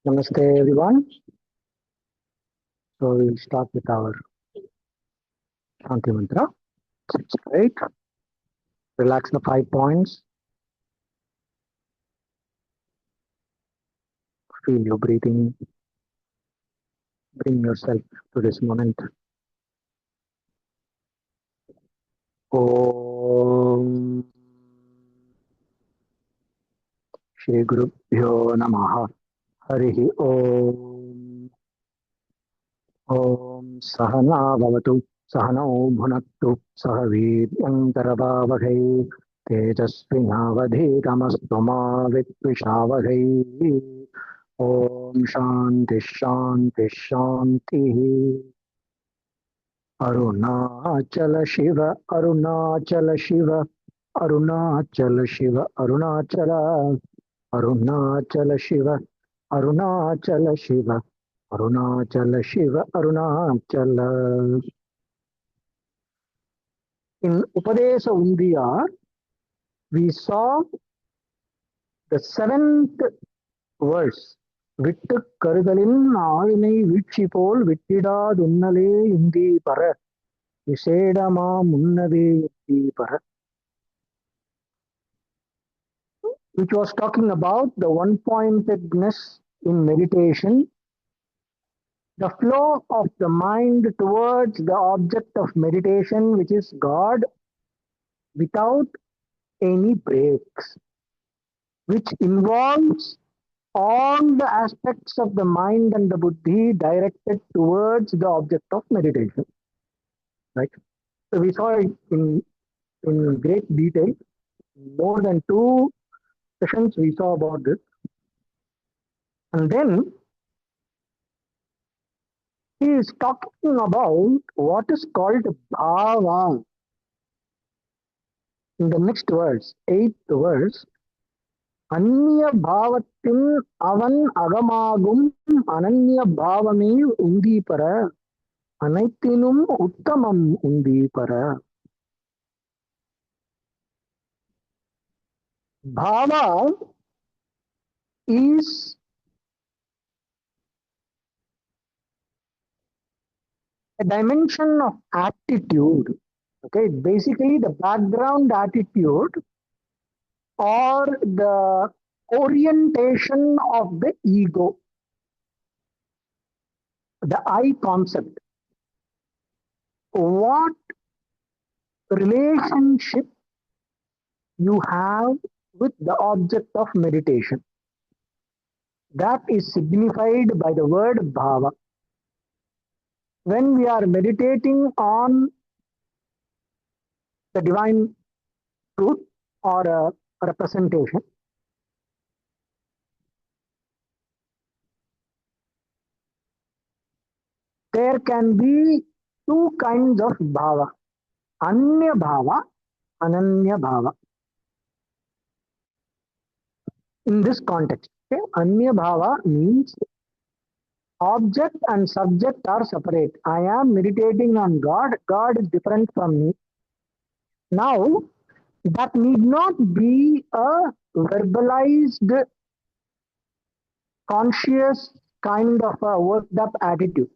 Namaste everyone. So we'll start with our Shanti Mantra. Sit straight, relax the 5 points, feel your breathing, bring yourself to this moment. Om Shri Guru Bhyo Namaha Harihi Om Om Sahana Bhavatu Sahano Bhunaktu Sahaviryam Karavavahai Tejasvinavadhitamastu Vitvishavahai Om Shanti Shanti Shanti. Arunachala Shiva, Arunachala Shiva, Arunachala Shiva, Arunachala, Arunachala Shiva, Arunachala Shiva, Arunachala Shiva, Arunachala. In Upadesa Undiya, we saw the 7th verse. விட்டு கருதலின் ஆவினை வீழ்ச்சி போல் விட்டிடாதுன்னலே இந்தி பர விசேடமா முன்னதே இந்தி பர, which was talking about the one-pointedness in meditation, the flow of the mind towards the object of meditation, which is God, without any breaks, which involves all the aspects of the mind and the buddhi directed towards the object of meditation. Right? So we saw it in great detail. More than 2 sessions we saw about this. And then he is talking about what is called bhava. In the next verse, 8th verse, Anya bhavatin avan agamagum ananya bhavame undipara anaithinum uttamam undipara. Bhava is a dimension of attitude. Okay, basically the background attitude or the orientation of the ego, the I concept. What relationship you have with the object of meditation. That is signified by the word bhava. When we are meditating on the divine truth or a representation, there can be 2 kinds of bhava: anya bhava, ananya bhava. In this context, okay, anya bhava means object and subject are separate. I am meditating on God. God is different from me. Now, that need not be a verbalized, conscious kind of a worked up attitude.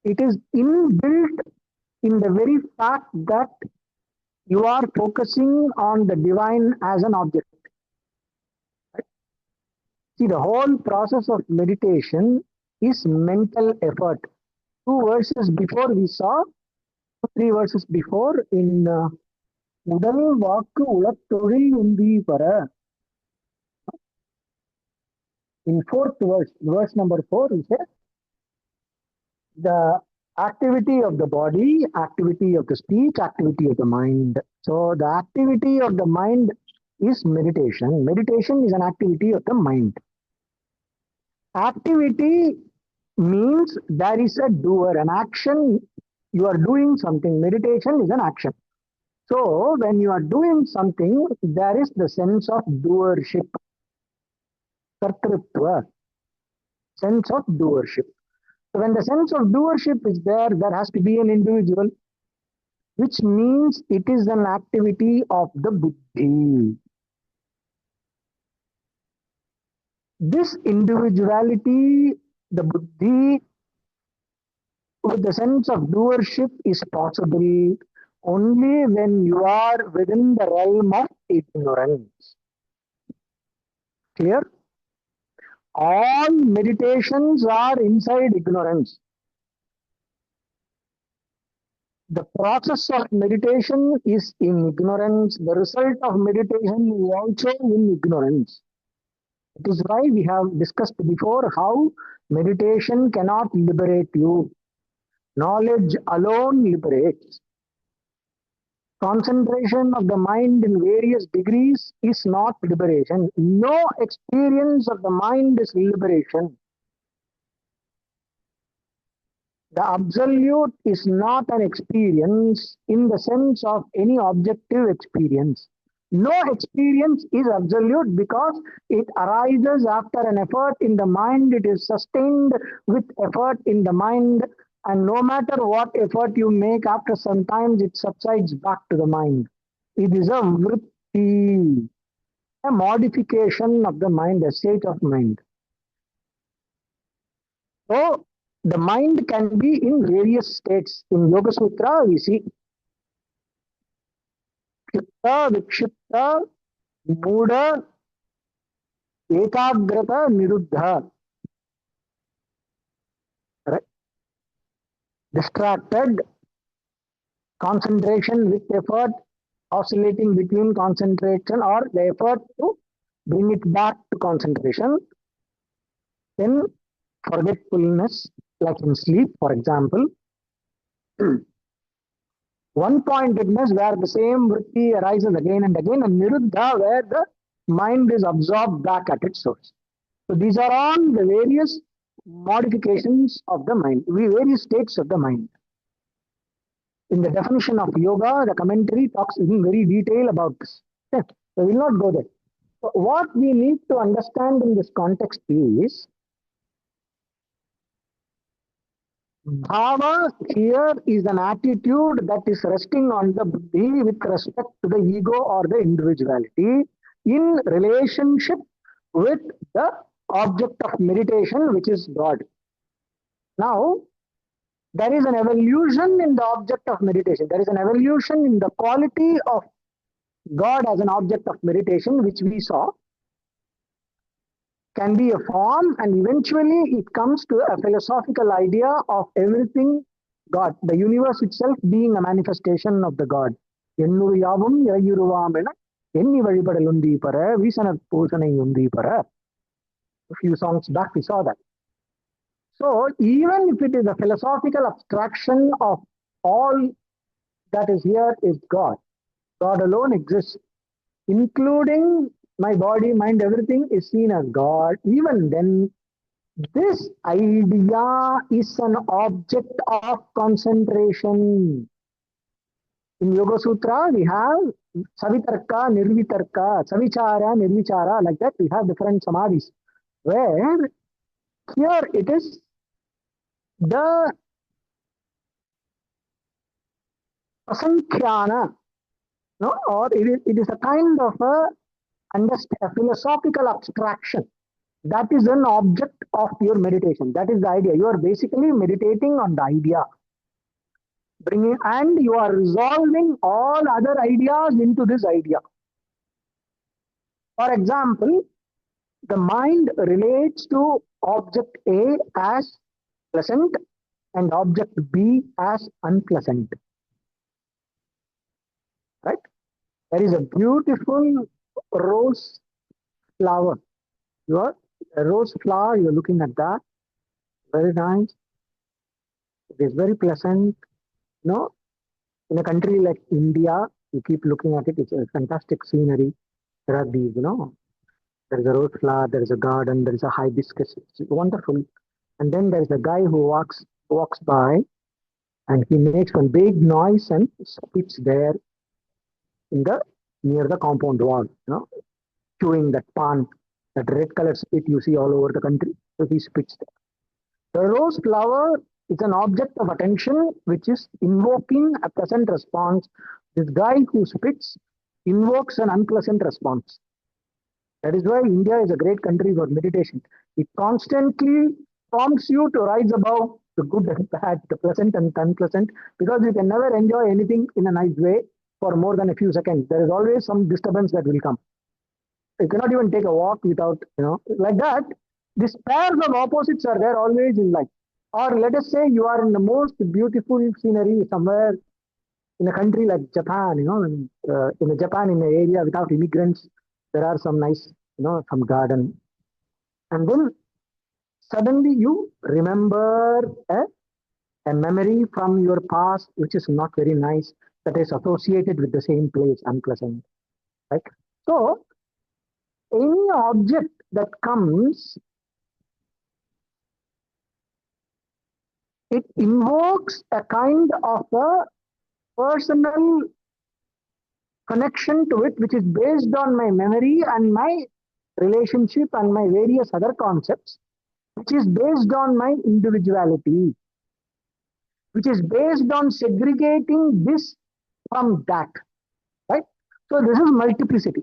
It is inbuilt in the very fact that you are focusing on the divine as an object. See, the whole process of meditation is mental effort. 2 verses before we saw, 3 verses before, in Udal Vakku Ulattozhil Undi Para. In 4th verse, verse number 4, he says, the activity of the body, activity of the speech, activity of the mind. So the activity of the mind is meditation. Meditation is an activity of the mind. Activity means there is a doer, an action. You are doing something. Meditation is an action. So when you are doing something, there is the sense of doership, kartrutva, sense of doership. So when the sense of doership is there, there has to be an individual, which means it is an activity of the buddhi. This individuality, the buddhi, with the sense of doership is possible only when you are within the realm of ignorance. Clear? All meditations are inside ignorance. The process of meditation is in ignorance. The result of meditation is also in ignorance. It is why we have discussed before how meditation cannot liberate you. Knowledge alone liberates. Concentration of the mind in various degrees is not liberation. No experience of the mind is liberation. The absolute is not an experience in the sense of any objective experience. No experience is absolute because it arises after an effort in the mind, it is sustained with effort in the mind, and no matter what effort you make, after some time it subsides back to the mind. It is a vritti, a modification of the mind, a state of mind. So the mind can be in various states. In Yoga Sutra, we see Chitta, Vikshipta, Muda, Ekagrata, Niruddha. Right? Distracted, concentration with effort, oscillating between concentration or the effort to bring it back to concentration. Then forgetfulness, like in sleep, for example. One pointedness where the same vritti arises again and again, and niruddha where the mind is absorbed back at its source. So these are all the various modifications of the mind, various states of the mind. In the definition of yoga, the commentary talks in very detail about this. So we will not go there. So what we need to understand in this context is bhava here is an attitude that is resting on the buddhi with respect to the ego or the individuality in relationship with the object of meditation, which is God. Now, there is an evolution in the object of meditation. There is an evolution in the quality of God as an object of meditation, which we saw can be a form, and eventually it comes to a philosophical idea of everything God, the universe itself being a manifestation of the God. எண்ணுரு யாவும் இறையுருவாம் என எண்ணி வழிபடல் உந்தி பெற வீசனற் பூசனை உந்தி பெற. A few songs back we saw that. So even if it is a philosophical abstraction of all that is here is God, God alone exists, including my body, mind, everything is seen as God. Even then, this idea is an object of concentration. In Yoga Sutra, we have Savitarka, Nirvitarka, Savichara, Nirvichara, like that. We have different samadhis. Where here it is the asankhyana, no, or it is a kind of a philosophical abstraction. That is an object of your meditation. That is the idea. You are basically meditating on the idea. And you are resolving all other ideas into this idea. For example, the mind relates to object A as pleasant and object B as unpleasant. Right? There is a beautiful rose flower. A rose flower, you're looking at that. Very nice. It is very pleasant. No, in a country like India, you keep looking at it, it's a fantastic scenery. There are these, there is a rose flower, there is a garden, there is a hibiscus. It's wonderful. And then there is a guy who walks by and he makes one big noise and spits there near the compound wall, chewing that pan, that red color spit you see all over the country. So he spits there. The rose flower is an object of attention which is invoking a pleasant response. This guy who spits invokes an unpleasant response. That is why India is a great country for meditation. It constantly prompts you to rise above the good and bad, the pleasant and unpleasant, because you can never enjoy anything in a nice way for more than a few seconds. There is always some disturbance that will come. You cannot even take a walk without, like that. These pairs of opposites are there always in life. Or let us say you are in the most beautiful scenery somewhere in a country like Japan, in Japan, in an area without immigrants, there are some nice, some garden. And then suddenly you remember a memory from your past, which is not very nice, that is associated with the same place, unpleasant, right? So any object that comes, it invokes a kind of a personal connection to it, which is based on my memory and my relationship and my various other concepts, which is based on my individuality, which is based on segregating this from that, right? So this is multiplicity.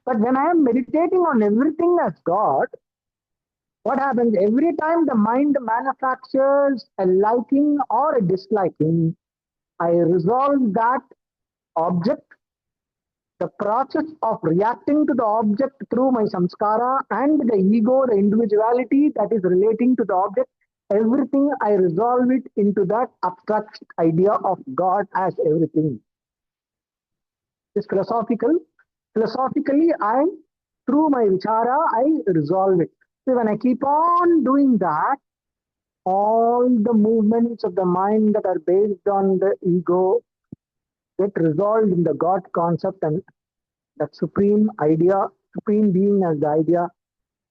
But when I am meditating on everything as God, what happens? Every time the mind manufactures a liking or a disliking, I resolve that object. The process of reacting to the object through my samskara and the ego, the individuality that is relating to the object, everything I resolve it into that abstract idea of God as everything. It's philosophical. Philosophically, through my vichara, I resolve it. So when I keep on doing that, all the movements of the mind that are based on the ego get resolved in the God concept, and that supreme idea, supreme being as the idea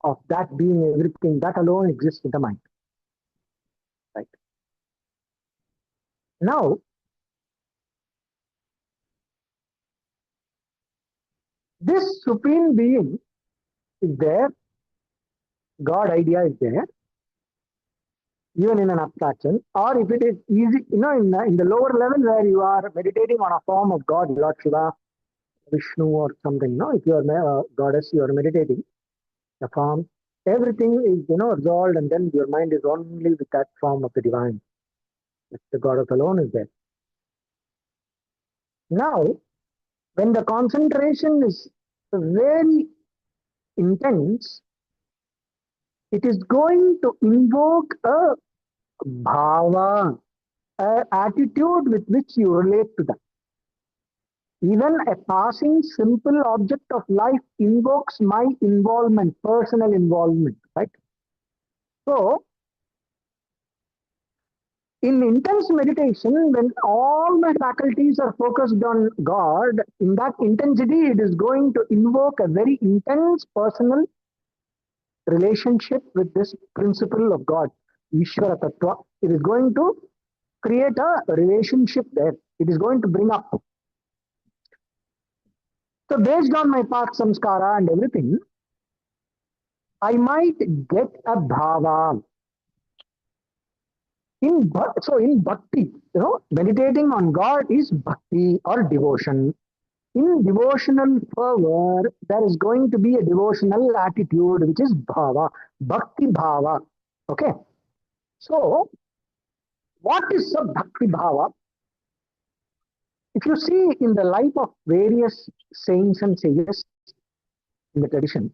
of that being everything, that alone exists in the mind. Right. Now, this supreme being is there, God idea is there, even in an abstraction, or if it is easy, in the lower level where you are meditating on a form of God, Lord Shiva, Vishnu, or something, if you are a goddess, you are meditating, the form, everything is, resolved, and then your mind is only with that form of the divine. The goddess alone is there. Now, when the concentration is very intense, it is going to invoke a bhava, an attitude with which you relate to that. Even a passing simple object of life invokes my involvement, personal involvement, right? So, in intense meditation, when all my faculties are focused on God, in that intensity, it is going to invoke a very intense personal relationship with this principle of God, Ishvara Tattva. It is going to create a relationship there. It is going to bring up. So based on my past samskara and everything, I might get a bhava. In bhakti, meditating on God is bhakti or devotion. In devotional fervor, there is going to be a devotional attitude, which is bhava, bhakti bhava. Okay. So, what is a bhakti bhava? If you see in the life of various saints and sages in the tradition,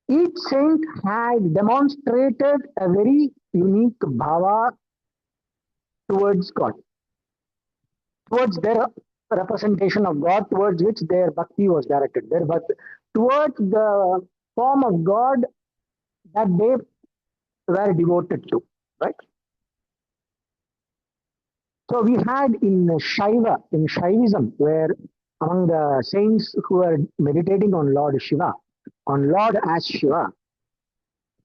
each saint had demonstrated a very unique bhava towards God, towards their representation of God, towards which their bhakti was directed. Their bhakti, towards the form of God that they were devoted to, right? So we had in Shaiva, in Shaivism, where among the saints who are meditating on Lord Shiva, on Lord as Shiva,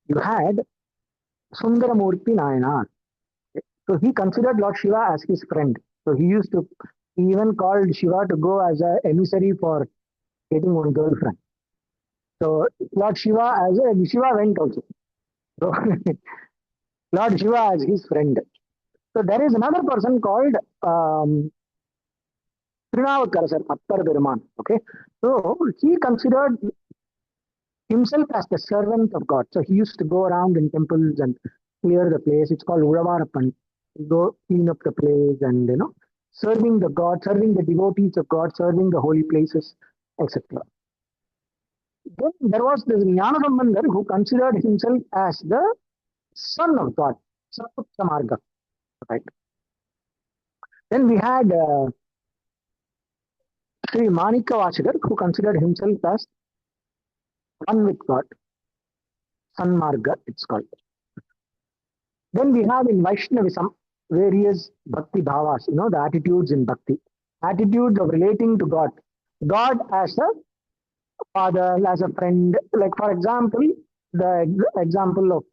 you had Sundaramurti Nayanar. So he considered Lord Shiva as his friend. So he even called Shiva to go as an emissary for getting one girlfriend. So Lord Shiva Shiva went also. So Lord Shiva as his friend. So there is another person called Trinavakarasar, Appar Peruman. Okay, so he considered himself as the servant of God. So he used to go around in temples and clear the place. It's called Uravarappan. Go clean up the place and serving the God, serving the devotees of God, serving the holy places, etc. Then there was this Jnanasambandar who considered himself as the son of God, Saputta Marga. Right. Then we had Sri Manika Vachakar who considered himself as one with God, Sanmarga, it's called. Then we have in Vaishnavism various bhakti bhavas, the attitudes in bhakti, attitudes of relating to God, God as a father, as a friend. Like for example, the example of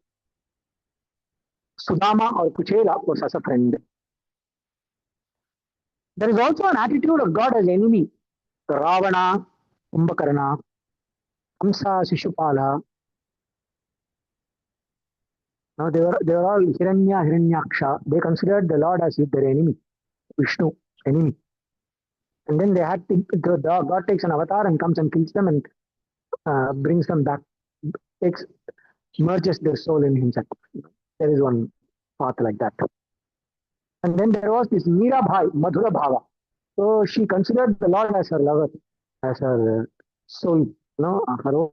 Sudama or Kuchela was as a friend. There is also an attitude of God as enemy. Ravana, Kumbhakarna, Hamsa, Shishupala. Now they were all Hiranya, Hiranyaksha. They considered the Lord as their enemy, Vishnu, enemy. And then they had to, God takes an avatar and comes and kills them and brings them back, takes, merges their soul in himself. There is one path like that. And then there was this Meera Bhai, Madhura Bhava. So she considered the Lord as her lover, as her soul, her own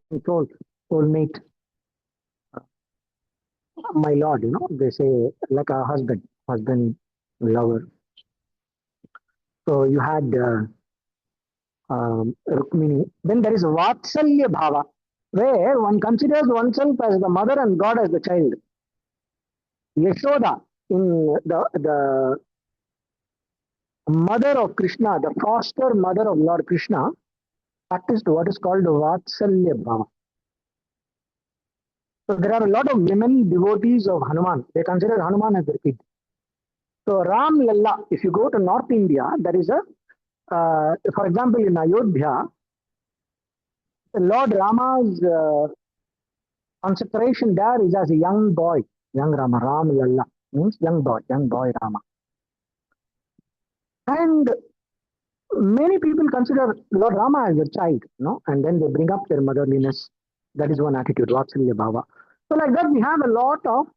soulmate. My Lord, they say like a husband, lover. So you had Rukmini. Then there is Vatsalya Bhava, where one considers oneself as the mother and God as the child. Yashoda, in the mother of Krishna, the foster mother of Lord Krishna, practiced what is called Vatsalya Bhava. So there are a lot of women devotees of Hanuman. They consider Hanuman as their kid. So Ram Lalla, if you go to North India, there is for example, in Ayodhya, Lord Rama's consecration there is as a young boy, young Rama, Ram Lalla, means young boy Rama. And many people consider Lord Rama as a child, and then they bring up their motherliness. That is one attitude, Vatsalya Bhava. So like that, we have a lot of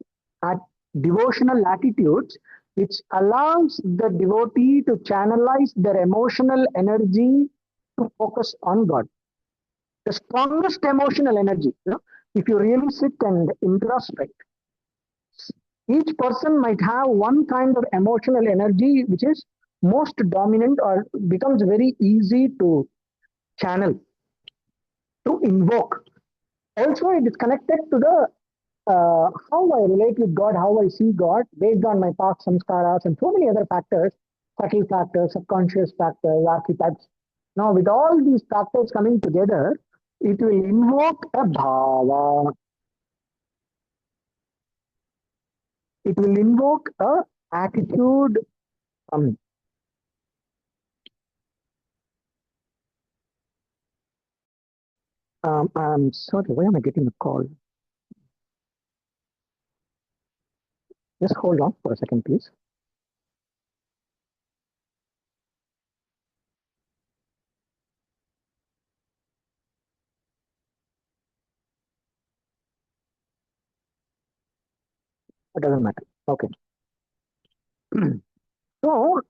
devotional attitudes which allows the devotee to channelize their emotional energy to focus on God. The strongest emotional energy, if you really sit and introspect, each person might have one kind of emotional energy which is most dominant or becomes very easy to channel, to invoke. Also, it is connected to the how I relate with God, how I see God, based on my past samskaras and so many other factors, subtle factors, subconscious factors, archetypes. Now, with all these factors coming together, it will invoke a bhava. It will invoke a attitude from me. I'm sorry, why am I getting a call? Just hold on for a second, please. It doesn't matter. Okay. So,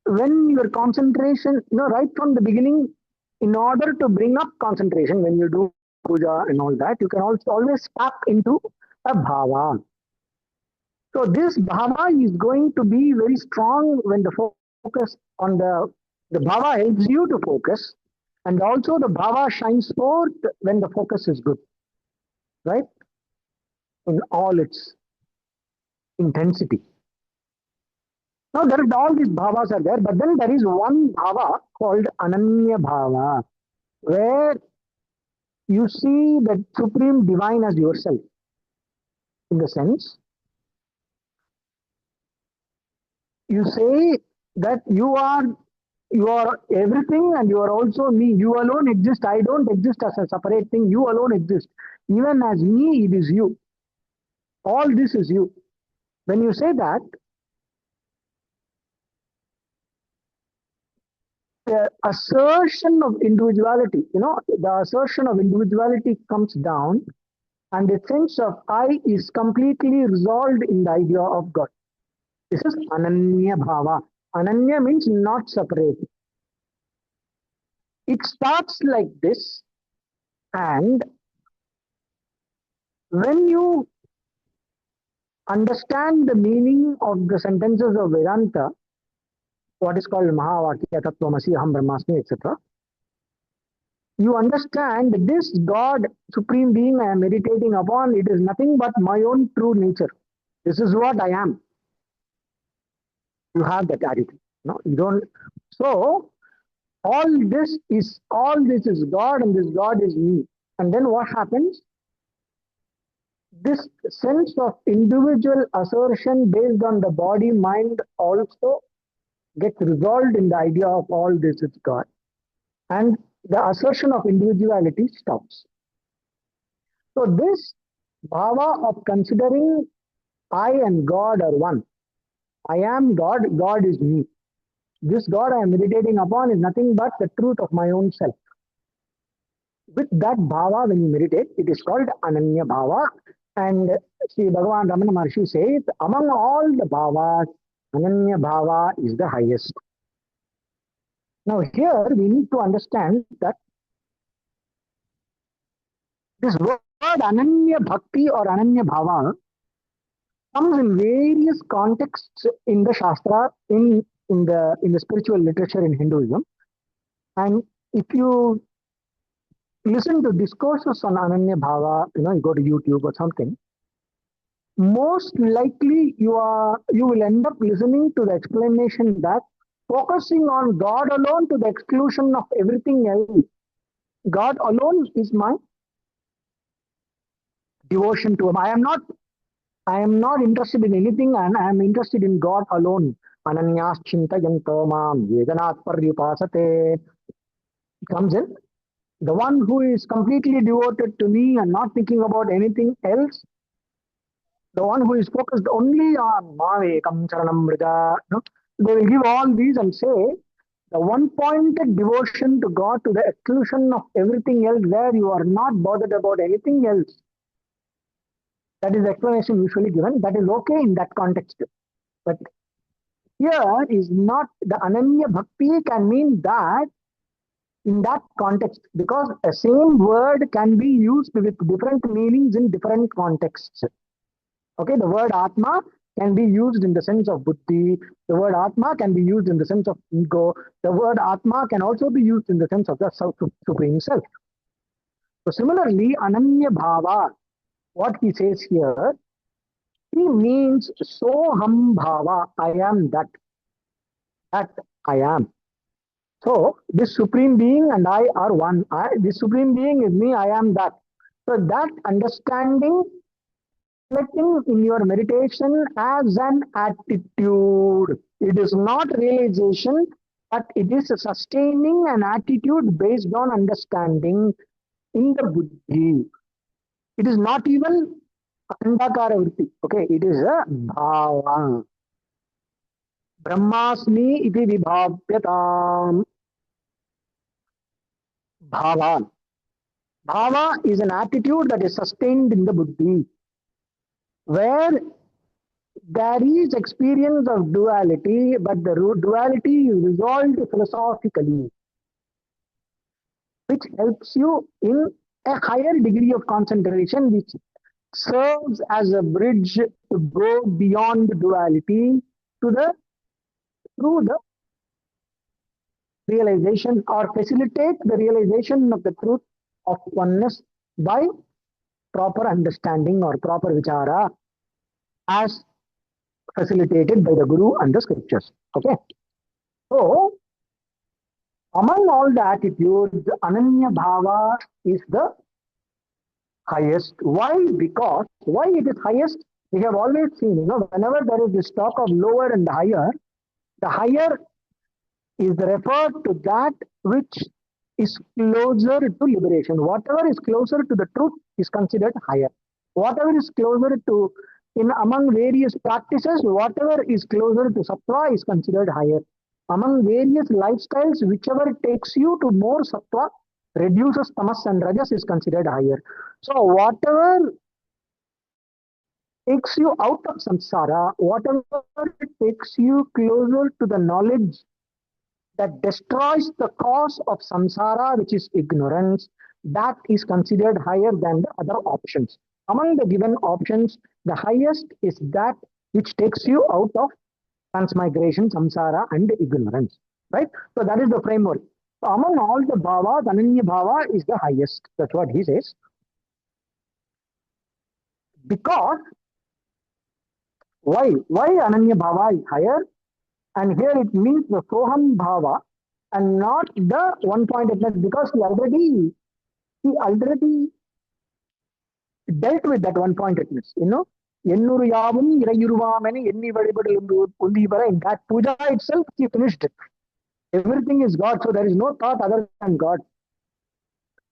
when your concentration, right from the beginning, in order to bring up concentration, when you do puja and all that, you can also always tap into a bhava. So this bhava is going to be very strong when the focus on the bhava helps you to focus, and also the bhava shines forth when the focus is good, right? In all its intensity. Now there is all these bhavas are there, but then there is one bhava called ananya bhava, where you see the supreme divine as yourself. In the sense, you say that you are everything and you are also me. You alone exist. I don't exist as a separate thing. You alone exist. Even as me, it is you. All this is you. When you say that, the assertion of individuality, the assertion of individuality comes down, and the sense of I is completely resolved in the idea of God. This is Ananya Bhava. Ananya means not separate. It starts like this, and when you understand the meaning of the sentences of Vedanta, what is called Mahavakya, Tattvamasi, Aham Brahmasmi, etc., you understand this God, Supreme Being I am meditating upon, it is nothing but my own true nature. This is what I am. You have that attitude. No, you don't. So all this is God, and this God is me. And then what happens? This sense of individual assertion based on the body mind also gets resolved in the idea of all this is God. And the assertion of individuality stops. So this bhava of considering I and God are one. I am God, God is me. This God I am meditating upon is nothing but the truth of my own self. With that bhava, when you meditate, it is called Ananya Bhava. And Sri Bhagavan Ramana Maharshi says, among all the bhavas, Ananya Bhava is the highest. Now here we need to understand that this word Ananya Bhakti or Ananya Bhava comes in various contexts in the Shastra, in the spiritual literature in Hinduism. And if you listen to discourses on Ananya Bhava, you go to YouTube or something, most likely you will end up listening to the explanation that focusing on God alone to the exclusion of everything else. God alone is my devotion to Him. I am not interested in anything, and I am interested in God alone. Ananyas chintayanto mam yedanat paryupasate comes in. The one who is completely devoted to me and not thinking about anything else, the one who is focused only on Mavekam Charanam Mrida, they will give all these and say the one-pointed devotion to God to the exclusion of everything else, where you are not bothered about anything else. That is the explanation usually given. That is okay in that context. But here is not, the Ananya Bhakti can mean that in that context, because a same word can be used with different meanings in different contexts. Okay, the word Atma can be used in the sense of Buddhi. The word Atma can be used in the sense of ego. The word Atma can also be used in the sense of the Supreme Self. So similarly, Ananya Bhava, what he says here, he means Soham Bhava, I am that I am. So this Supreme Being and I are one. This Supreme Being is me, I am that. So that understanding reflecting in your meditation as an attitude. It is not realization, but it is sustaining an attitude based on understanding in the Buddhi. It is not even Andakara Vritti. Okay, it is a Bhava. Brahmasmi iti vibhavyatam. Bhava. Bhava is an attitude that is sustained in the Buddhi, where there is experience of duality, but the duality is resolved philosophically, which helps you in a higher degree of concentration, which serves as a bridge to go beyond duality to the through the realization, or facilitate the realization of the truth of oneness by proper understanding or proper vichara, as facilitated by the Guru and the scriptures. Okay. So, among all the attitudes, Ananya Bhava is the highest. Why? Because, why it is highest? We have always seen, whenever there is this talk of lower and the higher is referred to that which is closer to liberation. Whatever is closer to the truth is considered higher. Whatever is closer to, in among various practices, whatever is closer to sattva is considered higher. among various lifestyles, whichever takes you to more sattva, reduces tamas and rajas is considered higher. So whatever takes you out of samsara, whatever takes you closer to the knowledge that destroys the cause of samsara, which is ignorance, that is considered higher than the other options. Among the given options, the highest is that which takes you out of transmigration, samsara, and ignorance. Right? So that is the framework. So among all the bhavas, Ananya Bhava is the highest. That's what he says. Because why? Why Ananya Bhava is higher? And here it means the Soham Bhava and not the one-pointedness, because he already dealt with that one-pointedness. Ennuru Yavum Irayurvamani Enni Vadibadal Undivara, in that puja itself, he finished it. Everything is God, so there is no thought other than God.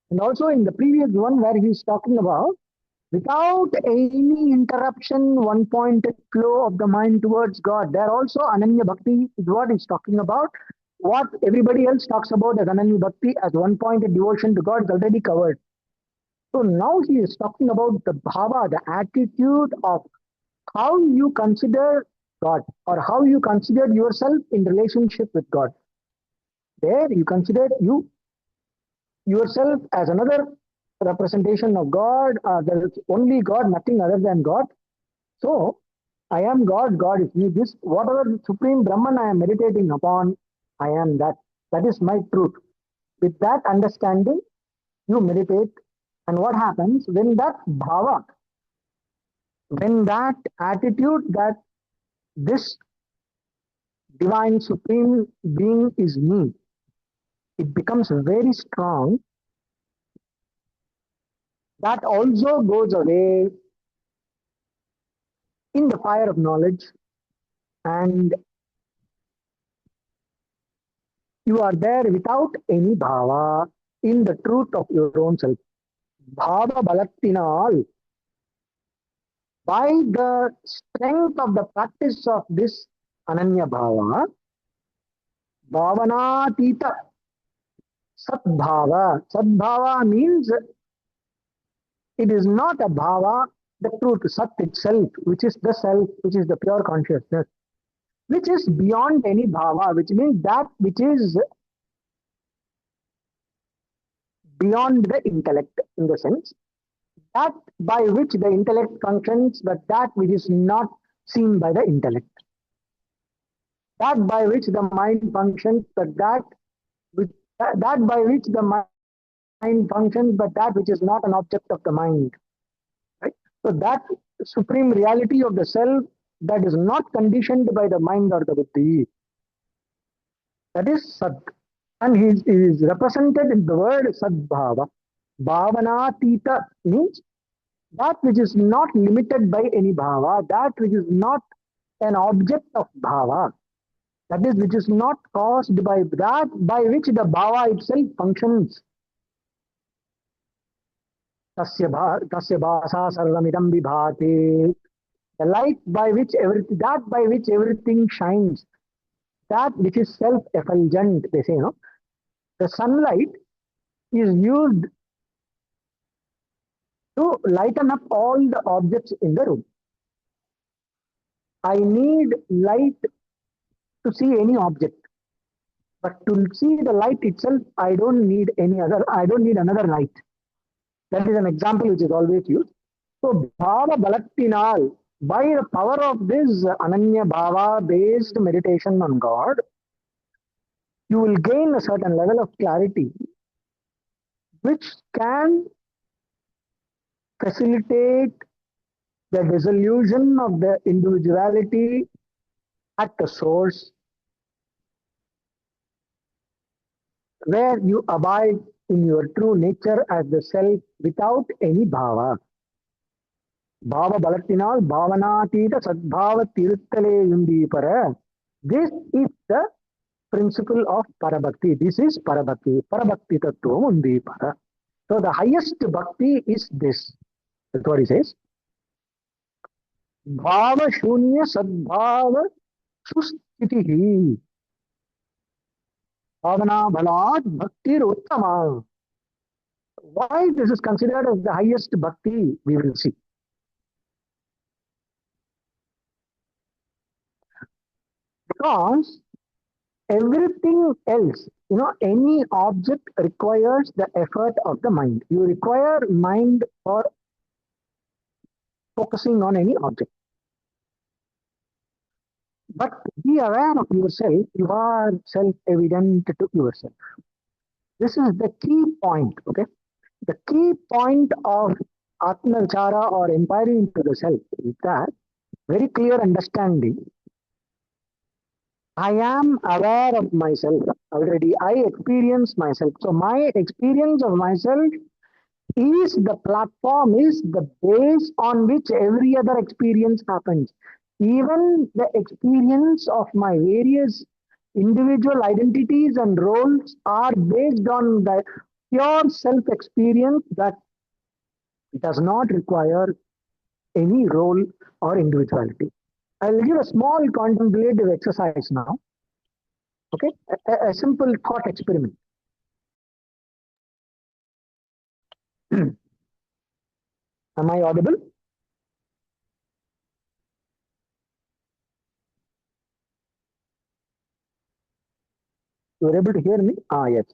And also in the previous one where he is talking about, without any interruption, one-pointed flow of the mind towards God, there also Ananya Bhakti is what he's talking about. What everybody else talks about as Ananya Bhakti, as one-pointed devotion to God, is already covered. So now he is talking about the bhava, the attitude of how you consider God or how you consider yourself in relationship with God. There you consider yourself as another representation of God. There is only God, nothing other than God. So I am God, God is me. This whatever supreme Brahman I am meditating upon, I am that. That is my truth. With that understanding, you meditate, and what happens when that bhava, when that attitude that this divine supreme being is me, it becomes very strong. That also goes away in the fire of knowledge, and you are there without any bhava in the truth of your own self. Bhava balattinal, by the strength of the practice of this ananya bhava, bhavanatita sadbhava. Sadbhava means it is not a bhava, the truth, sat itself, which is the self, which is the pure consciousness, which is beyond any bhava, which means that which is beyond the intellect, in the sense that by which the intellect functions, but that which is not seen by the intellect. That by which the mind functions, but that by which the mind functions, but that which is not an object of the mind. Right? So that supreme reality of the self that is not conditioned by the mind or the buddhi, that is Sat. And he is represented in the word Sadbhava. Bhavanatita means that which is not limited by any bhava, that which is not an object of bhava, that is, which is not caused by that by which the bhava itself functions. Tasya bhasa sarvamidam vibhati. The light by which everything shines, that which is self-effulgent, they say, the sunlight is used to lighten up all the objects in the room. I need light to see any object, but to see the light itself, I don't need another light. That is an example which is always used. So bhava balattinal, by the power of this ananya bhava based meditation on God, you will gain a certain level of clarity which can facilitate the dissolution of the individuality at the source, where you abide in your true nature as the self without any bhava. Bhava balattinal bhavanatita sadbhava tiruttale yundipara. This is the principle of parabhakti. This is parabhakti. Parabhakti tattvam undipara. So the highest bhakti is this. That's what he says. Bhava shunya sadbhava sustitihi. Bhavana bhalat bhaktir uttama. Why this is considered as the highest bhakti, we will see. Because everything else, any object requires the effort of the mind. You require mind for focusing on any object. But be aware of yourself. You are self-evident to yourself. This is the key point, okay? The key point of Atma Vichara or inquiry into the self is that very clear understanding. I am aware of myself already. I experience myself. So my experience of myself is the platform, is the base on which every other experience happens. Even the experience of my various individual identities and roles are based on the pure self experience that does not require any role or individuality. I'll give a small contemplative exercise now. Okay, a simple thought experiment. Am I audible? You are able to hear me? Ah, yes.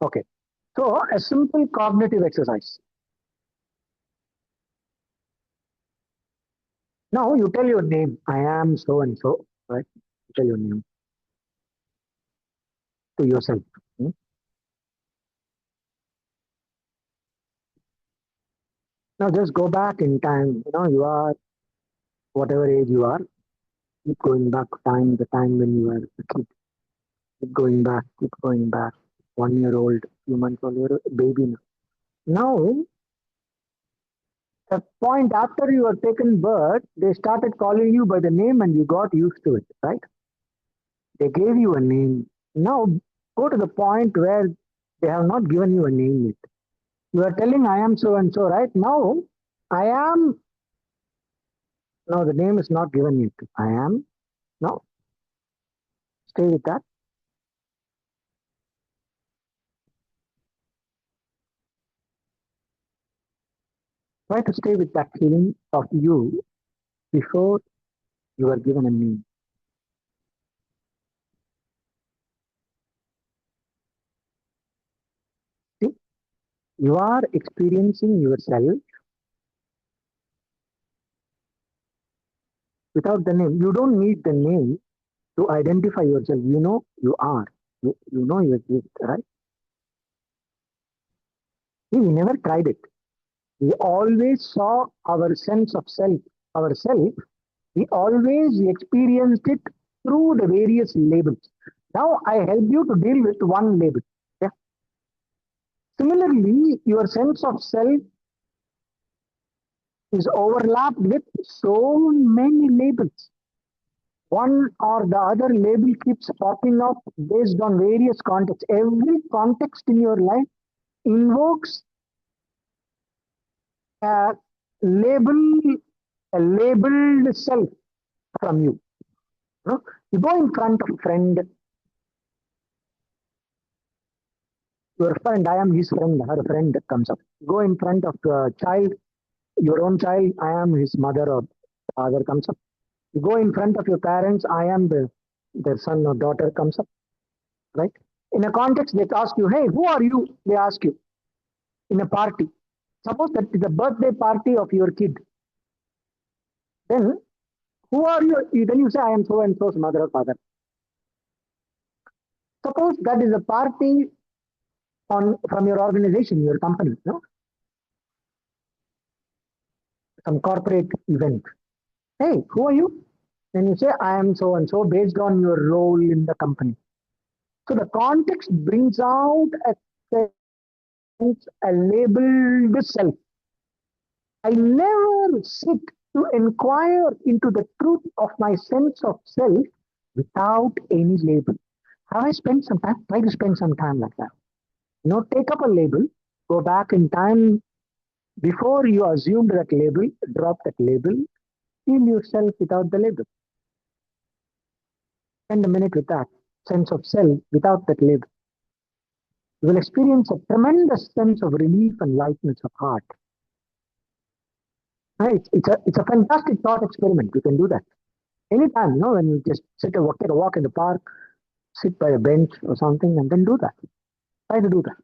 Okay. So, a simple cognitive exercise. Now, you tell your name. I am so and so, right? You tell your name to yourself. Hmm? Now, just go back in time. You are whatever age you are. Keep going back time, the time when you were a kid. Keep going back. 1 year old, few months old, you're a baby now. Now, a point after you were taken birth, they started calling you by the name and you got used to it, right? They gave you a name. Now go to the point where they have not given you a name yet. You are telling I am so and so, right? Now I am, no, the name is not given yet. I am, no, stay with that. Try to stay with that feeling of you before you are given a name. See, you are experiencing yourself without the name. You don't need the name to identify yourself. You know you are. You know you exist, right? See, we never tried it. We always saw our sense of self, ourself. We always experienced it through the various labels. Now I help you to deal with one label. Yeah. Similarly, your sense of self is overlapped with so many labels. One or the other label keeps popping up based on various contexts. Every context in your life invokes a label, a labeled self from you. You go in front of a friend, your friend, I am his friend, her friend comes up. You go in front of a child, your own child, I am his mother or father comes up. You go in front of your parents, I am their son or daughter comes up, right? In a context, they ask you, hey, who are you? They ask you in a party. Suppose that is the birthday party of your kid. Then, who are you? Then you say, I am so and so's mother or father. Suppose that is a party from your organization, your company, some corporate event. Hey, who are you? Then you say, I am so and so based on your role in the company. So the context brings out a sense, a labeled self. I never sit to inquire into the truth of my sense of self without any label. Have I spent some time? Try to spend some time like that. Take up a label, go back in time before you assumed that label, drop that label, feel yourself without the label. Spend a minute with that. sense of self without that label. You will experience a tremendous sense of relief and lightness of heart. Right? It's a fantastic thought experiment. You can do that anytime. When you just take a walk in the park, sit by a bench or something, and then do that. Try to do that.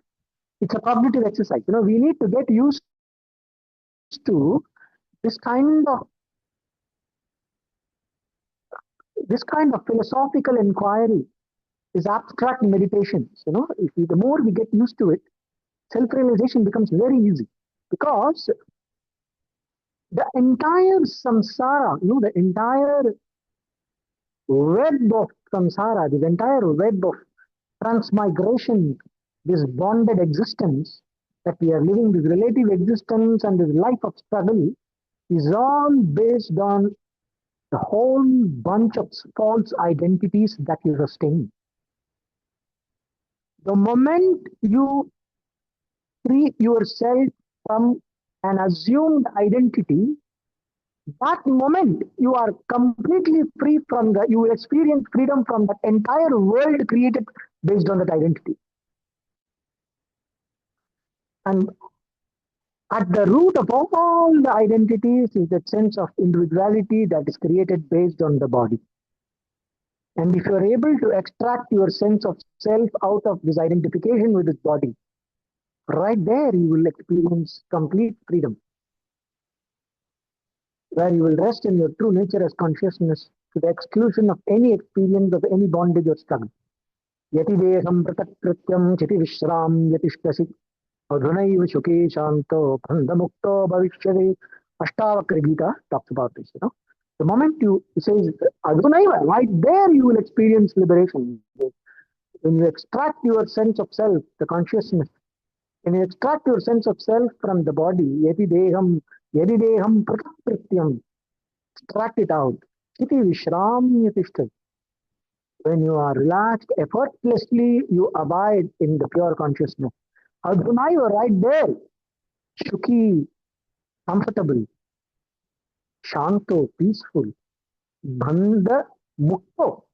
It's a cognitive exercise. We need to get used to this kind of philosophical inquiry, is abstract meditations. The more we get used to it, self-realization becomes very easy, because the entire samsara, the entire web of samsara, this entire web of transmigration, this bonded existence that we are living, this relative existence and this life of struggle, is all based on a whole bunch of false identities that you sustain. The moment you free yourself from an assumed identity, that moment you are completely free from you will experience freedom from that entire world created based on that identity. And at the root of all the identities is that sense of individuality that is created based on the body. And if you are able to extract your sense of self out of this identification with this body, right there you will experience complete freedom, where you will rest in your true nature as consciousness to the exclusion of any experience of any bondage or struggle. Yati deham pratakrityam chiti vishram yatishtasi adhunaiva shuke shanto bandhamukto bhavishyate. Ashtavakra Gita talks about this. The moment it says adhunaiva, right there you will experience liberation. When you extract your sense of self, the consciousness, when you extract your sense of self from the body, yati deham pratakrityam, extract it out. Chiti vishram yatishtasi. When you are relaxed, effortlessly, you abide in the pure consciousness. Adhuna, you are right there. Shuki, comfortable. Shanto, peaceful. Bandha mukto.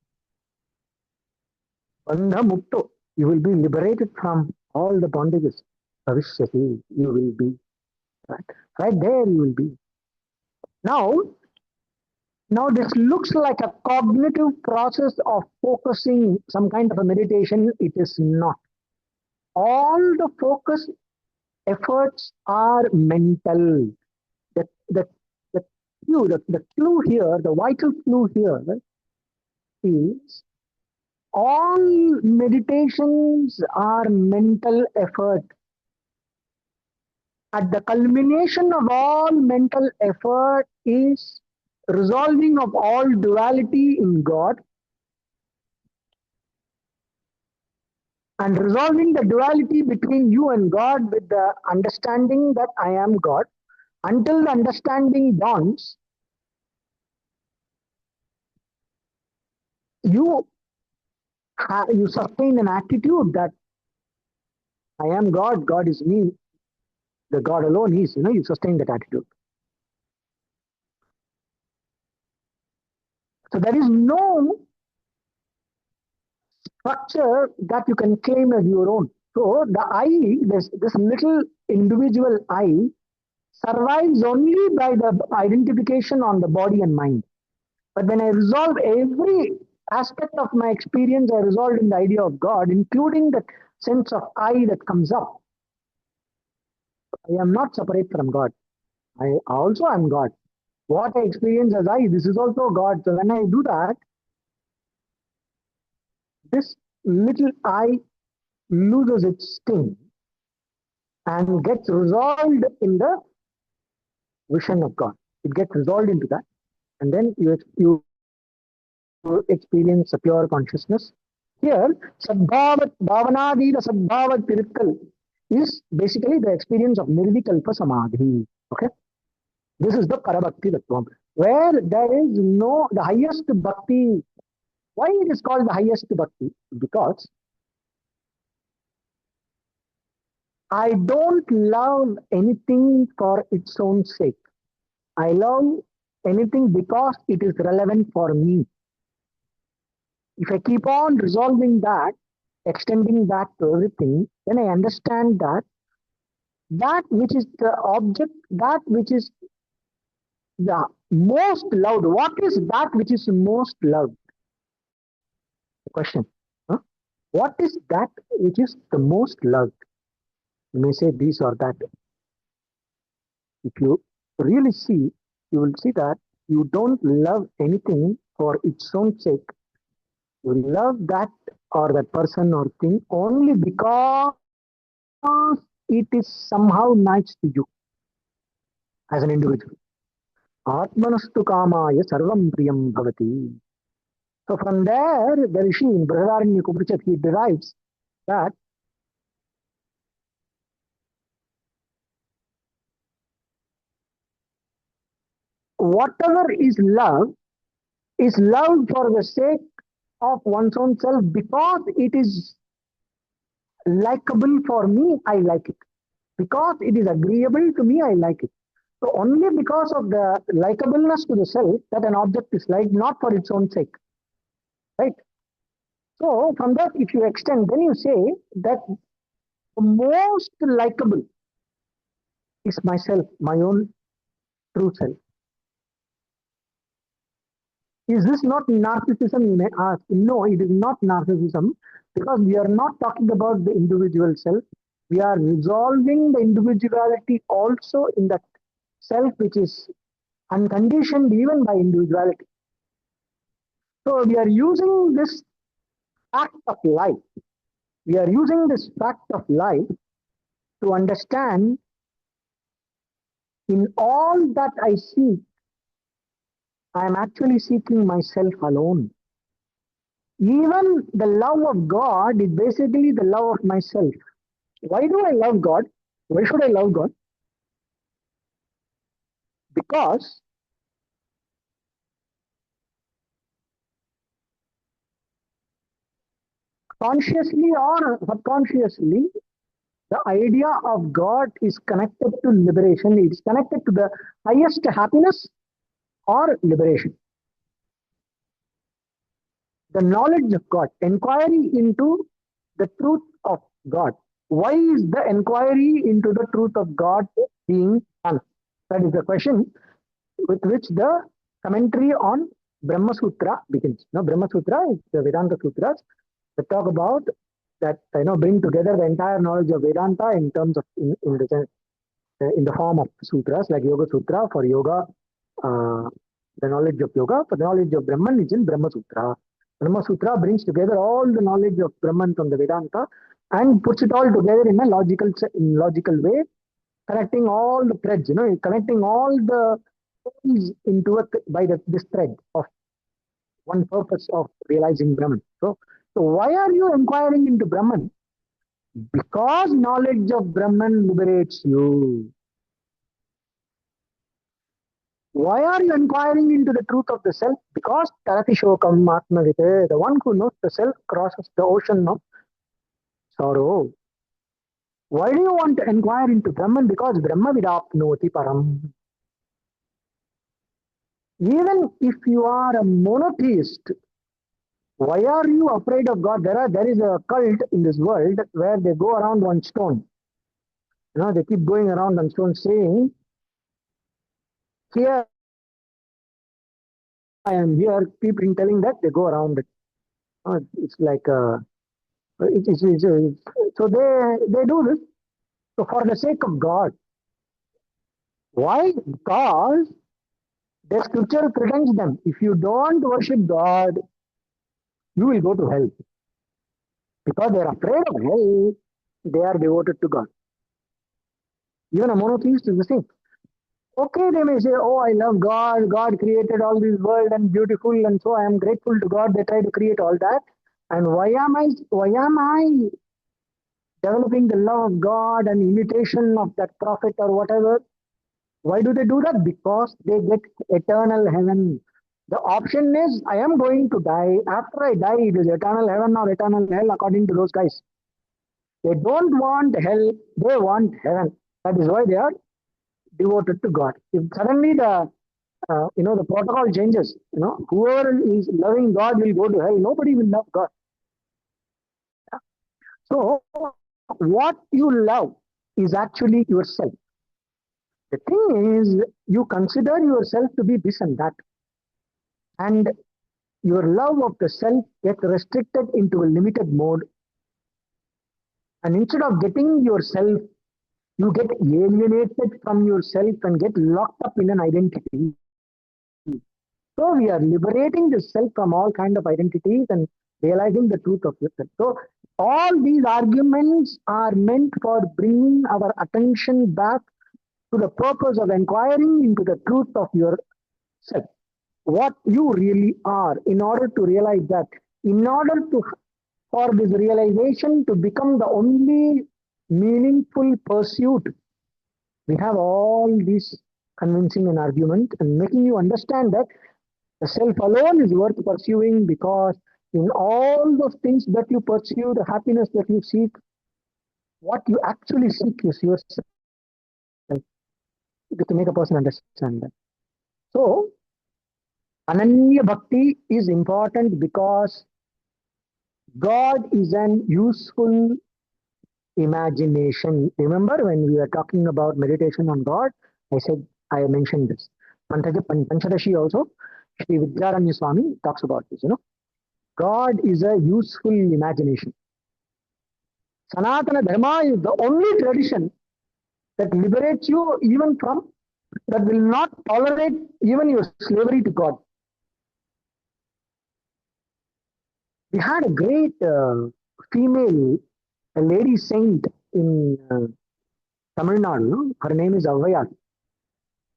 Bandha mukto. You will be liberated from all the bondages. Bhavishyati, you will be. Right? Right there you will be. Now this looks like a cognitive process of focusing, some kind of a meditation. It is not. All the focus efforts are mental. The, the, the the clue here, the vital clue here is all meditations are mental effort. At the culmination of all mental effort is resolving of all duality in God, and resolving the duality between you and God with the understanding that I am God. Until the understanding dawns, you sustain an attitude that I am God, God is me, the God alone is. You sustain that attitude. So there is no structure that you can claim as your own. So the I, this little individual I, survives only by the identification on the body and mind. But when I resolve every aspect of my experience, I resolve in the idea of God, including the sense of I that comes up. I am not separate from God. I also am God. What I experience as I, this is also God. So when I do that, this little I loses its sting and gets resolved in the vision of God. It gets resolved into that, and then you experience a pure consciousness. Here, Sadbhavat, Bhavanadita Sadbhavat Tirithal is basically the experience of Nirvikalpa Samadhi. Okay? This is the Parabhakti Tattvam, where there is the highest bhakti. Why it is called the highest bhakti? Because I don't love anything for its own sake. I love anything because it is relevant for me. If I keep on resolving that, extending that to everything, then I understand that that which is the object, that which is the most loved. What is that which is most loved? The question. Huh? What is that which is the most loved? You may say this or that. If you really see, you will see that you don't love anything for its own sake. You love that or that person or thing only because it is somehow nice to you as an individual. Atmanastu kamaya sarvam priyam bhavati. So from there, the Rishi in Brihadaranyaka Upanishad, he derives that whatever is loved for the sake of one's own self because it is likable for me, I like it. Because it is agreeable to me, I like it. So only because of the likableness to the self that an object is liked, not for its own sake. Right? So from that, if you extend, then you say that the most likable is myself, my own true self. Is this not narcissism, you may ask? No, it is not narcissism because we are not talking about the individual self. We are resolving the individuality also in that self which is unconditioned even by individuality. So we are using this fact of life. We are using this fact of life to understand in all that I seek, I am actually seeking myself alone. Even the love of God is basically the love of myself. Why do I love God? Why should I love God? Because consciously or subconsciously, the idea of God is connected to liberation. It is connected to the highest happiness or liberation. The knowledge of God, inquiry into the truth of God. Why is the inquiry into the truth of God being done? That is the question with which the commentary on Brahma Sutra begins. Now, Brahma Sutra is the Vedanta Sutras that talk about that, bring together the entire knowledge of Vedanta in terms of in the form of sutras like Yoga Sutra for yoga, uh, the knowledge of yoga. For the knowledge of Brahman is in Brahma Sutra. Brahma Sutra brings together all the knowledge of Brahman from the Vedanta and puts it all together in a logical way, connecting all the threads, connecting all the things into this thread of one purpose of realizing Brahman. So why are you inquiring into Brahman? Because knowledge of Brahman liberates you. Why are you inquiring into the truth of the self? Because Tarati Shokam Atmavite, the one who knows the self crosses the ocean of sorrow. Why do you want to inquire into Brahman? Because Brahma vidapnoti param. Even if you are a monotheist, why are you afraid of God? There is a cult in this world where they go around one stone. They keep going around one stone saying, here I am here, people telling that they go around it. It's like so they do this. So for the sake of God. Why? Because the scripture threatens them. If you don't worship God, you will go to hell. Because they are afraid of hell, they are devoted to God. Even a monotheist is the same. Okay, they may say, oh, I love God. God created all this world and beautiful, and so I am grateful to God. They try to create all that. And why am I developing the love of God and imitation of that prophet or whatever? Why do they do that? Because they get eternal heaven. The option is, I am going to die. After I die, it is eternal heaven or eternal hell according to those guys. They don't want hell, they want heaven. That is why they are devoted to God. If suddenly the the protocol changes. Whoever is loving God will go to hell. Nobody will love God. So, what you love is actually yourself. The thing is, you consider yourself to be this and that, and your love of the self gets restricted into a limited mode. And instead of getting yourself, you get alienated from yourself and get locked up in an identity. So we are liberating the self from all kind of identities and realizing the truth of yourself. So all these arguments are meant for bringing our attention back to the purpose of inquiring into the truth of yourself, what you really are, in order to realize that, in order to for this realization to become the only meaningful pursuit, we have all these convincing an argument and making you understand that the self alone is worth pursuing, because in all those things that you pursue, the happiness that you seek, what you actually seek is yourself. To make a person understand that. So, Ananya Bhakti is important because God is an useful imagination. Remember when we were talking about meditation on God, I mentioned this. Panchadashi also, Sri Vidyaranya Swami talks about this. God is a useful imagination. Sanatana Dharma is the only tradition that liberates you even from, that will not tolerate even your slavery to God. We had a great female, a lady saint in Tamil Nadu. Her name is Avvayar.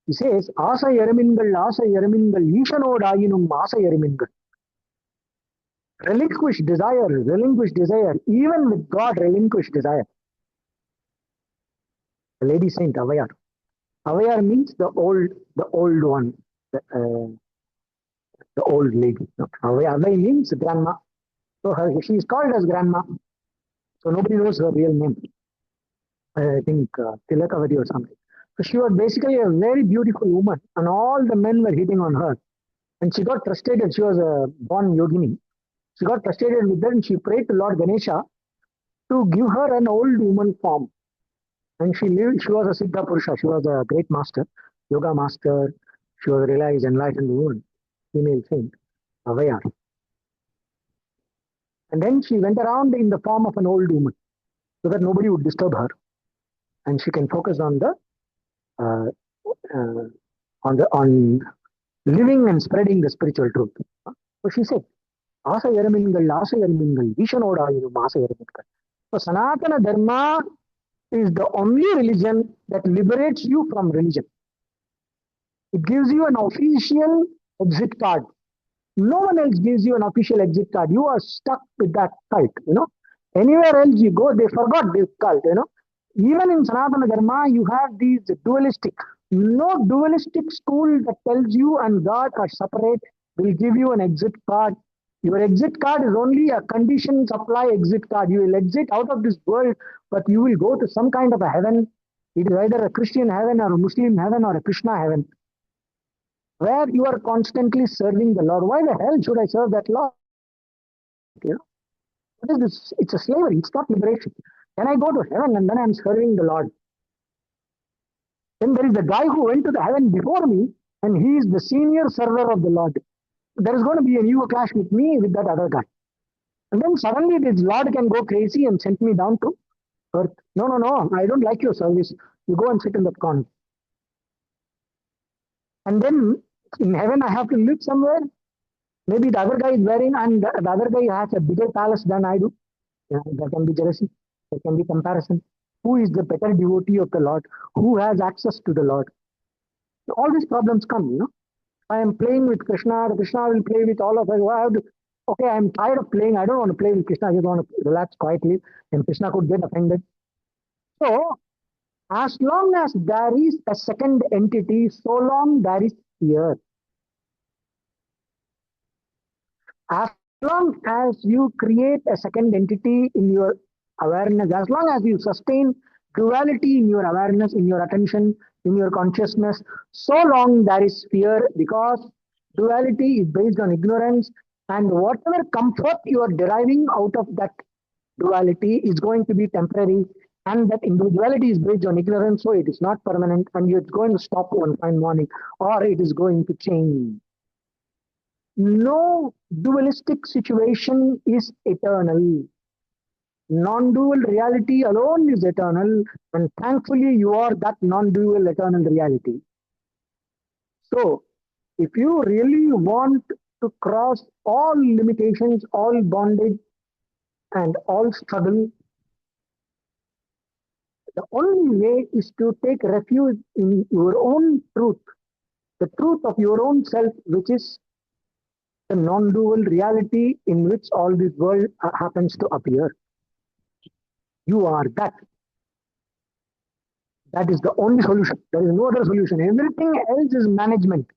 He says, Asa Yaramingal, Ishanod Ayinum, Asa Yaramingal. Relinquish desire, even with God, relinquish desire. The lady saint, Avvayar. Avvayar means the old one, the old lady. Avvayar means grandma. So she is called as grandma. So nobody knows her real name. I think Tilakavati or something. So she was basically a very beautiful woman, and all the men were hitting on her. And she got frustrated. She was a born yogini. She got frustrated with that, and she prayed to Lord Ganesha to give her an old woman form. And she lived. She was a Siddha Purusha. She was a great master, yoga master. She was a realized, enlightened woman, female saint, Avayar. And then she went around in the form of an old woman, so that nobody would disturb her, and she can focus on the uh, on living and spreading the spiritual truth. So she said, Asa Yaramingal, Ishanoda Asa Yaramingal. So Sanatana Dharma is the only religion that liberates you from religion. It gives you an official exit card. No one else gives you an official exit card. You are stuck with that cult, Anywhere else you go, they forgot this cult, Even in Sanatana Dharma, you have these dualistic. No dualistic school that tells you and God are separate will give you an exit card. Your exit card is only a condition supply exit card. You will exit out of this world, but you will go to some kind of a heaven. It is either a Christian heaven or a Muslim heaven or a Krishna heaven, where you are constantly serving the Lord. Why the hell should I serve that Lord? What is this? It's a slavery. It's not liberation. Can I go to heaven and then I'm serving the Lord? Then there is the guy who went to the heaven before me, and he is the senior server of the Lord. There is going to be a new clash with me with that other guy. And then suddenly this Lord can go crazy and send me down to earth. No, I don't like your service. You go and sit in that corner. And then in heaven I have to live somewhere. Maybe the other guy is wearing, and the other guy has a bigger palace than I do. There can be jealousy. There can be comparison. Who is the better devotee of the Lord? Who has access to the Lord? All these problems come, I am playing with Krishna. Krishna will play with all of us. I have to, okay, I'm tired of playing. I don't want to play with Krishna. I just want to relax quietly. And Krishna could get offended. So, as long as there is a second entity, so long there is fear. As long as you create a second entity in your awareness, as long as you sustain duality in your awareness, in your attention, in your consciousness, so long there is fear, because duality is based on ignorance, and whatever comfort you are deriving out of that duality is going to be temporary, and that individuality is based on ignorance, so it is not permanent, and it's going to stop one fine morning, or it is going to change. No dualistic situation is eternal. Non-dual reality alone is eternal, and thankfully you are that non-dual eternal reality. So, if you really want to cross all limitations, all bondage, and all struggle, the only way is to take refuge in your own truth, the truth of your own self, which is the non-dual reality in which all this world happens to appear. You are that. That is the only solution. There is no other solution. Everything else is management.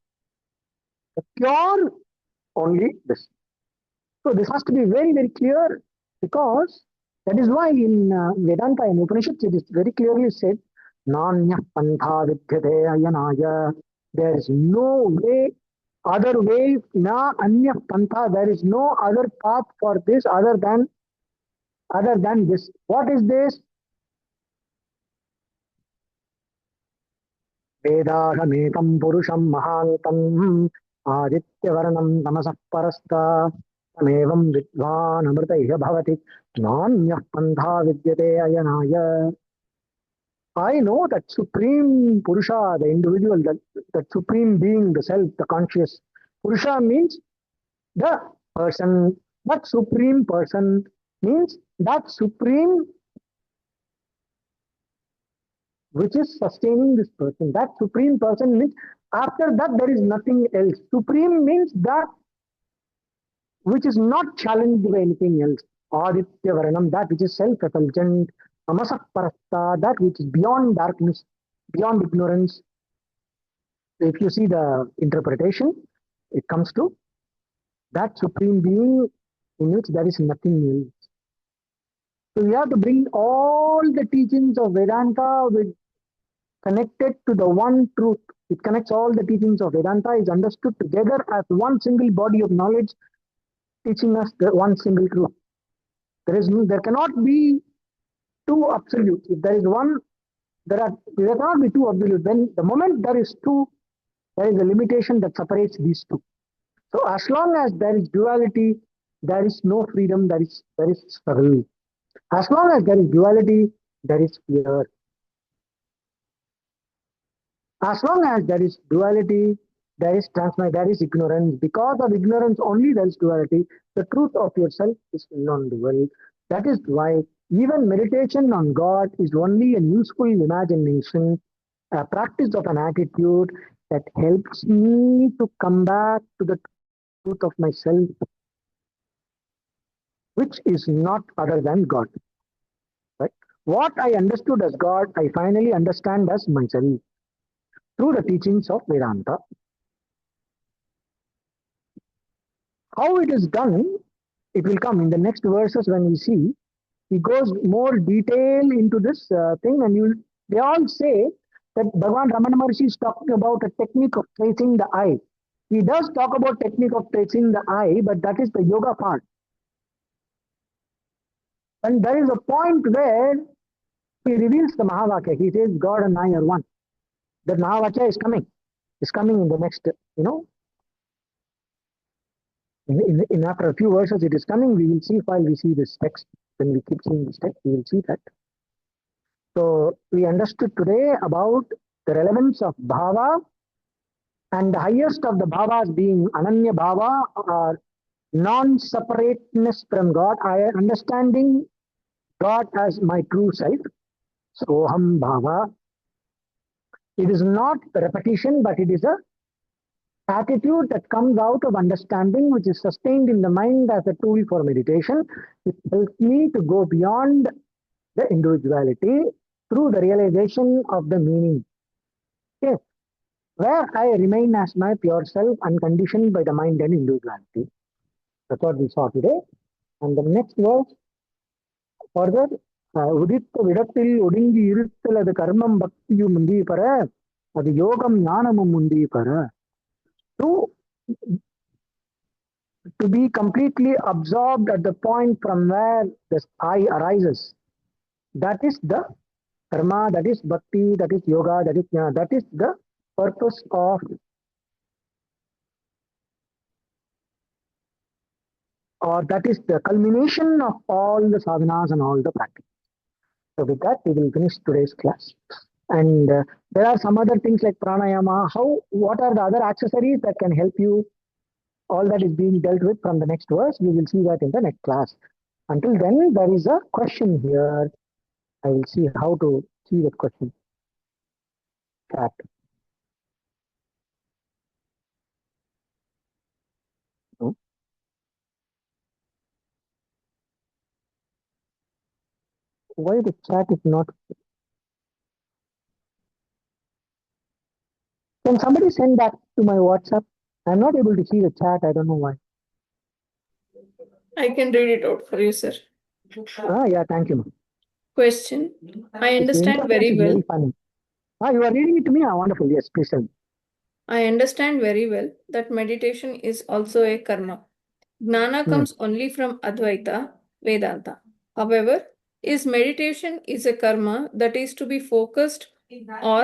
The cure, only this. So this has to be very, very clear, because that is why in Vedanta and Upanishads it is very clearly said, Nanya Pantha Vidyate Ayanaya. There is no way, other way, na anya pantha. There is no other path for this other than this. What is this? Vedaham Purusham Mahantam Adityavarnam Tamasah Parasta Tamevam Vidvan Amritaiha Bhavati Nanya Pantha Vidyate Ayanaya. I know that Supreme Purusha, the individual, that Supreme Being, the Self, the conscious. Purusha means the person. That Supreme Person means that Supreme which is sustaining this person. That Supreme Person means after that there is nothing else. Supreme means that which is not challenged by anything else. Aditya Varanam, that which is self-effulgent. Amasak Parasta, that which is beyond darkness, beyond ignorance. If you see the interpretation, it comes to that Supreme Being in which there is nothing else. So we have to bring all the teachings of Vedanta with connected to the one truth. It connects all the teachings of Vedanta, is understood together as one single body of knowledge, teaching us the one single truth. There cannot be two absolutes. If there is one, there cannot be two absolutes. Then the moment there is two, there is a limitation that separates these two. So as long as there is duality, there is no freedom, there is struggle. As long as there is duality, there is fear. As long as there is duality, there is ignorance. Because of ignorance only there is duality. The truth of yourself is non-dual. That is why even meditation on God is only a useful imagination, a practice of an attitude that helps me to come back to the truth of myself, which is not other than God. Right? What I understood as God, I finally understand as myself through the teachings of Vedanta. How it is done, it will come in the next verses when we see. He goes more detail into this thing, and they all say that Bhagavan Ramana Maharshi is talking about a technique of tracing the eye. He does talk about technique of tracing the eye, but that is the yoga part. And there is a point where he reveals the Mahavakya. He says God and I are one. That Mahavakya is coming. Is coming in the next, in after a few verses it is coming. We will see while we see this text. When we keep seeing this text, we will see that. So we understood today about the relevance of bhava, and the highest of the bhavas being ananya bhava, or non-separateness from God. I am understanding God as my true self. Soham bhava. It is not repetition, but it is a attitude that comes out of understanding, which is sustained in the mind as a tool for meditation. It helps me to go beyond the individuality through the realization of the meaning. Okay. Where I remain as my pure self, unconditioned by the mind and individuality. That's what we saw today. And the next verse, further, உதித்த விடத்தில் ஒடுங்கி இருத்தல் அது கர்மம் பக்தியும் முந்தி பெற அது யோகம் ஞானமும் உண்டி பெற. To be completely absorbed at the point from where the I arises. That is the karma, that is bhakti, that is yoga, that is jnana, that is the purpose of, or that is the culmination of all the sadhanas and all the practice. So with that, we will finish today's class. And there are some other things like pranayama. What are the other accessories that can help you? All that is being dealt with from the next verse. We will see that in the next class. Until then, there is a question here. I will see how to see that question. Chat. No? Why the chat is not? Can somebody send that to my WhatsApp? I'm not able to see the chat. I don't know why. I can read it out for you, sir. Yeah, thank you. Question. I understand very well. Very funny. You are reading it to me? Wonderful. Yes, please tell me. I understand very well that meditation is also a karma. Gnana comes only from Advaita, Vedanta. However, is meditation is a karma that is to be focused or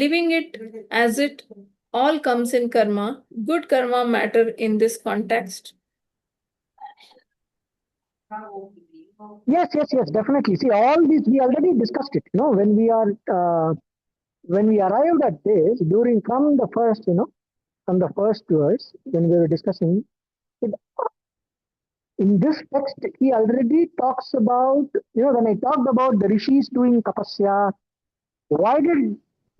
living it as it all comes in karma? Good karma matter in this context? Yes, definitely. See, all this we already discussed it. When we arrived at this from the first verse, when we were discussing it, in this text, he already talks about, when I talked about the rishis doing tapasya, why did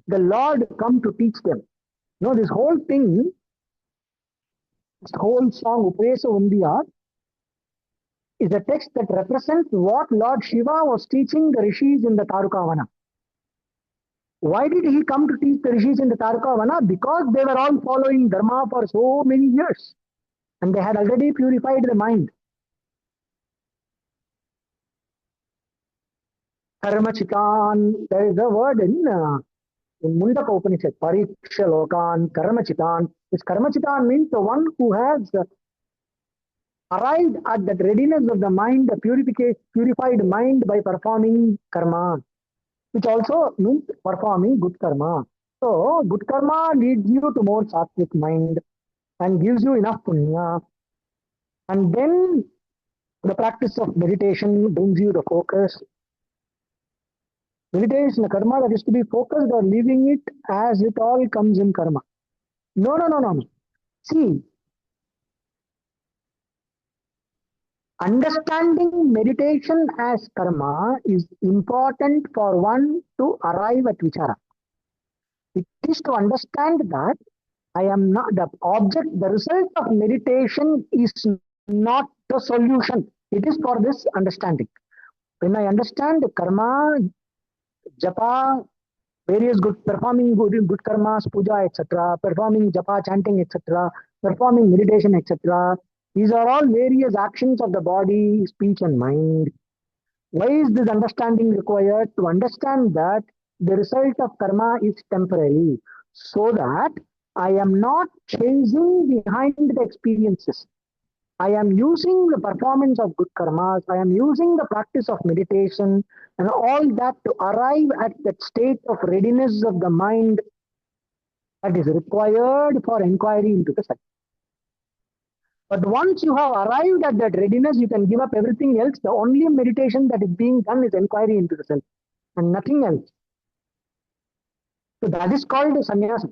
the Lord come to teach them? This whole thing, this whole song, Upesa Undiya, is a text that represents what Lord Shiva was teaching the rishis in the Tarukavana. Why did he come to teach the rishis in the Tarukavana? Because they were all following Dharma for so many years. And they had already purified the mind. Karmachitan, there is a word in Mundaka Upanishad, Pariksha Lokan, Karmachitan. This Karmachitan means the one who has arrived at that readiness of the mind, the purified mind by performing karma, which also means performing good karma. So, good karma leads you to more sattvic mind and gives you enough punya. And then the practice of meditation brings you the focus. Meditation, karma that is to be focused or leaving it as it all comes in karma. No. See, understanding meditation as karma is important for one to arrive at vichara. It is to understand that I am not the object, the result of meditation is not the solution. It is for this understanding. When I understand karma, japa, various performing good karmas, puja, etc., performing japa, chanting, etc., performing meditation, etc., these are all various actions of the body, speech, and mind. Why is this understanding required? To understand that the result of karma is temporary, so that I am not chasing behind the experiences. I am using the performance of good karmas, I am using the practice of meditation and all that to arrive at that state of readiness of the mind that is required for inquiry into the self. But once you have arrived at that readiness, you can give up everything else. The only meditation that is being done is inquiry into the self and nothing else. So that is called sannyasa.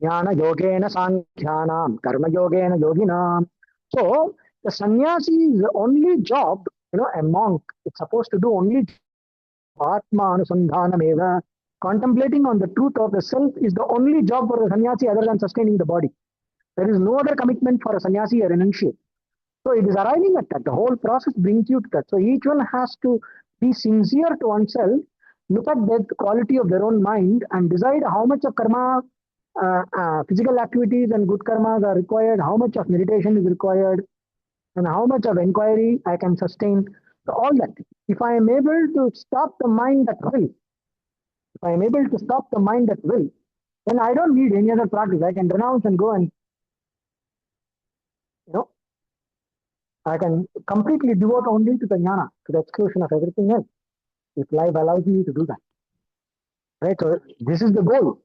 Jnana yogena sankhyanam, karma yogena yoginam. So the sannyasi's only job, a monk, it's supposed to do only atma anusandhanam eva. Contemplating on the truth of the self is the only job for the sannyasi other than sustaining the body. There is no other commitment for a sannyasi or initiate. So it is arriving at that. The whole process brings you to that. So each one has to be sincere to oneself, look at the quality of their own mind and decide how much of karma, physical activities and good karmas are required, how much of meditation is required, and how much of inquiry I can sustain. So all that. If I am able to stop the mind at will, if I am able to stop the mind at will, then I don't need any other practice. I can renounce and go and, you know, I can completely devote only to the jnana, to the exclusion of everything else, if life allows me to do that. Right? So this is the goal.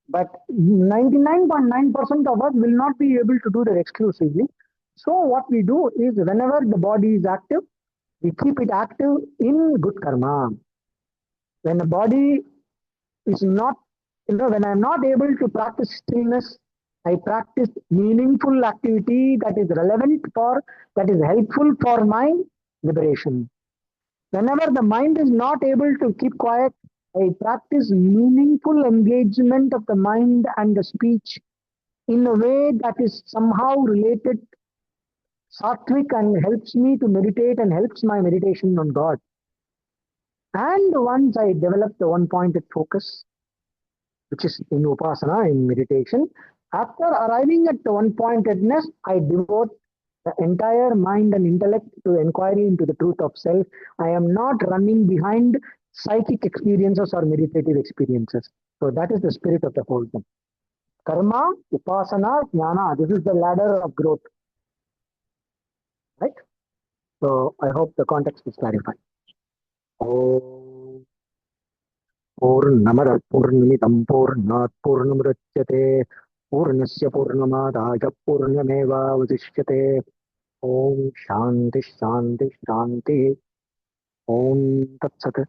But 99.9% of us will not be able to do that exclusively. So what we do is whenever the body is active, we keep it active in good karma. When the body is not, when I'm not able to practice stillness, I practice meaningful activity that is relevant for, that is helpful for my liberation. Whenever the mind is not able to keep quiet, I practice meaningful engagement of the mind and the speech in a way that is somehow related, sattvic, and helps me to meditate and helps my meditation on God. And once I develop the one pointed focus, which is in upasana, in meditation, after arriving at the one pointedness, I devote the entire mind and intellect to inquiry into the truth of self. I am not running behind psychic experiences or meditative experiences. So that is the spirit of the whole thing. Karma, upasana, jnana. This is the ladder of growth. Right? So I hope the context is clarified. Oh, पूर्णमदः पूर्णमिदं पूर्णात् पूर्णमुदच्यते पूर्णस्य पूर्णमादाय पूर्णमेवावशिष्यते ॐ शान्ति शान्ति शान्तिः ॐ तत्सत्